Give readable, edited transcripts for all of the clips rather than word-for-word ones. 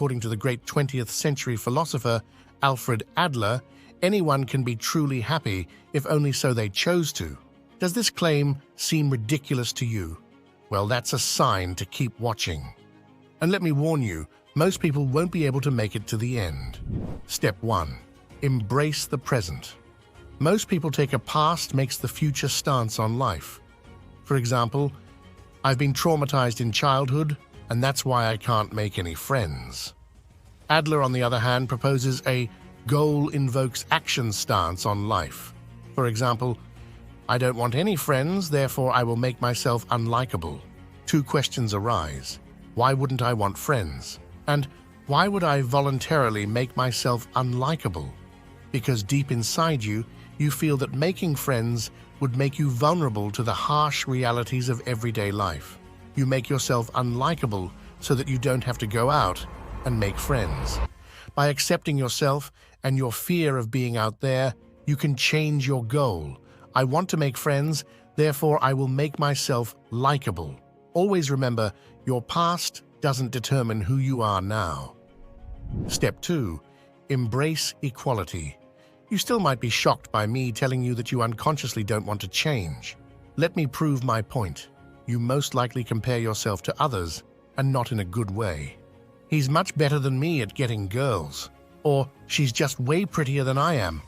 according to the great 20th century philosopher Alfred Adler, anyone can be truly happy if only so they chose to. Does this claim seem ridiculous to you? Well, that's a sign to keep watching. And let me warn you, most people won't be able to make it to the end. Step 1. Embrace the present. Most people take a past makes the future stance on life. For example, I've been traumatized in childhood, and that's why I can't make any friends. Adler, on the other hand, proposes a goal invokes action stance on life. For example, I don't want any friends, therefore I will make myself unlikable. Two questions arise. Why wouldn't I want friends? And why would I voluntarily make myself unlikable? Because deep inside you, you feel that making friends would make you vulnerable to the harsh realities of everyday life. You make yourself unlikable so that you don't have to go out and make friends. By accepting yourself and your fear of being out there, you can change your goal. I want to make friends, therefore I will make myself likable. Always remember, your past doesn't determine who you are now. Step 2. Embrace equality. You still might be shocked by me telling you that you unconsciously don't want to change. Let me prove my point. You most likely compare yourself to others, and not in a good way. He's much better than me at getting girls. Or she's just way prettier than I am.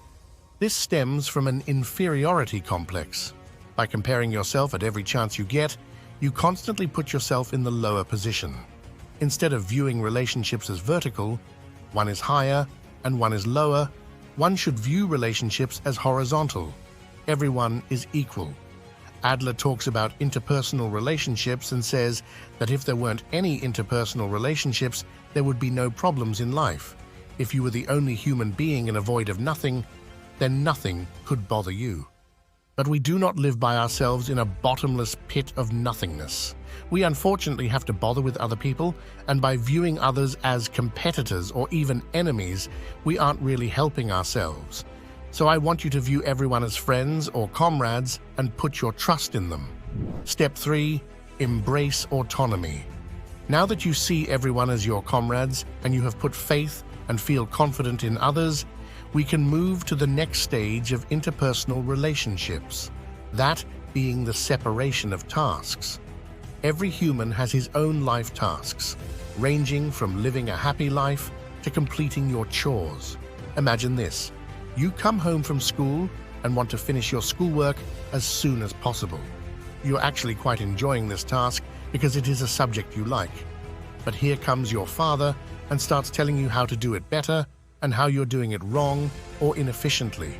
This stems from an inferiority complex. By comparing yourself at every chance you get, you constantly put yourself in the lower position. Instead of viewing relationships as vertical, one is higher and one is lower, one should view relationships as horizontal. Everyone is equal. Adler talks about interpersonal relationships and says that if there weren't any interpersonal relationships, there would be no problems in life. If you were the only human being in a void of nothing, then nothing could bother you. But we do not live by ourselves in a bottomless pit of nothingness. We unfortunately have to bother with other people, and by viewing others as competitors or even enemies, we aren't really helping ourselves. So I want you to view everyone as friends or comrades and put your trust in them. Step 3. Embrace autonomy. Now that you see everyone as your comrades and you have put faith and feel confident in others, we can move to the next stage of interpersonal relationships, that being the separation of tasks. Every human has his own life tasks, ranging from living a happy life to completing your chores. Imagine this. You come home from school and want to finish your schoolwork as soon as possible. You're actually quite enjoying this task because it is a subject you like. But here comes your father and starts telling you how to do it better and how you're doing it wrong or inefficiently.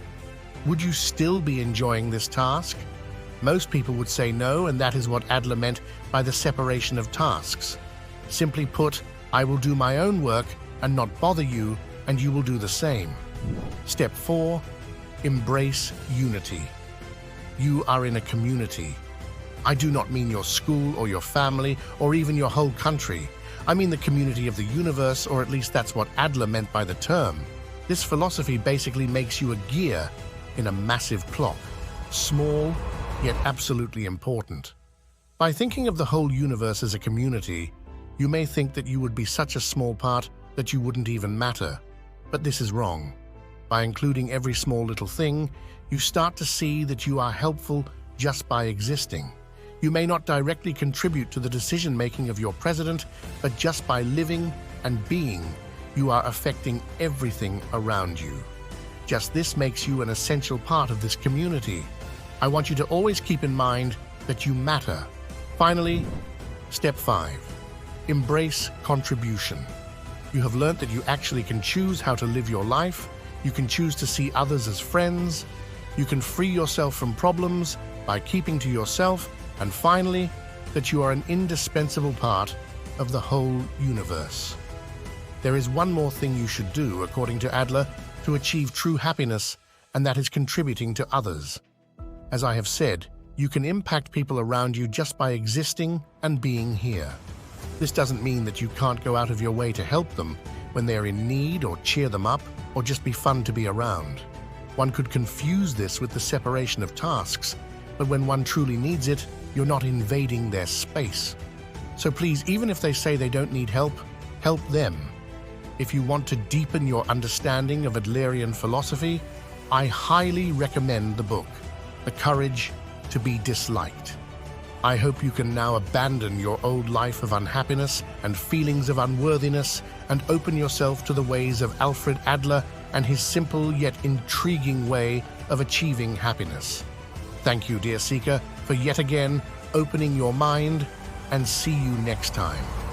Would you still be enjoying this task? Most people would say no, and that is what Adler meant by the separation of tasks. Simply put, I will do my own work and not bother you, and you will do the same. Step 4. Embrace unity. You are in a community. I do not mean your school or your family or even your whole country. I mean the community of the universe, or at least that's what Adler meant by the term. This philosophy basically makes you a gear in a massive clock, small yet absolutely important. By thinking of the whole universe as a community, you may think that you would be such a small part that you wouldn't even matter. But this is wrong. By including every small little thing, you start to see that you are helpful just by existing. You may not directly contribute to the decision-making of your president, but just by living and being, you are affecting everything around you. Just this makes you an essential part of this community. I want you to always keep in mind that you matter. Finally, step 5. Embrace contribution. You have learned that you actually can choose how to live your life. You can choose to see others as friends. You can free yourself from problems by keeping to yourself. And finally, that you are an indispensable part of the whole universe. There is one more thing you should do, according to Adler, to achieve true happiness, and that is contributing to others. As I have said, you can impact people around you just by existing and being here. This doesn't mean that you can't go out of your way to help them when they're in need, or cheer them up, or just be fun to be around. One could confuse this with the separation of tasks, but when one truly needs it, you're not invading their space. So please, even if they say they don't need help, help them. If you want to deepen your understanding of Adlerian philosophy, I highly recommend the book, The Courage to be Disliked. I hope you can now abandon your old life of unhappiness and feelings of unworthiness and open yourself to the ways of Alfred Adler and his simple yet intriguing way of achieving happiness. Thank you, dear seeker, for yet again opening your mind, and see you next time.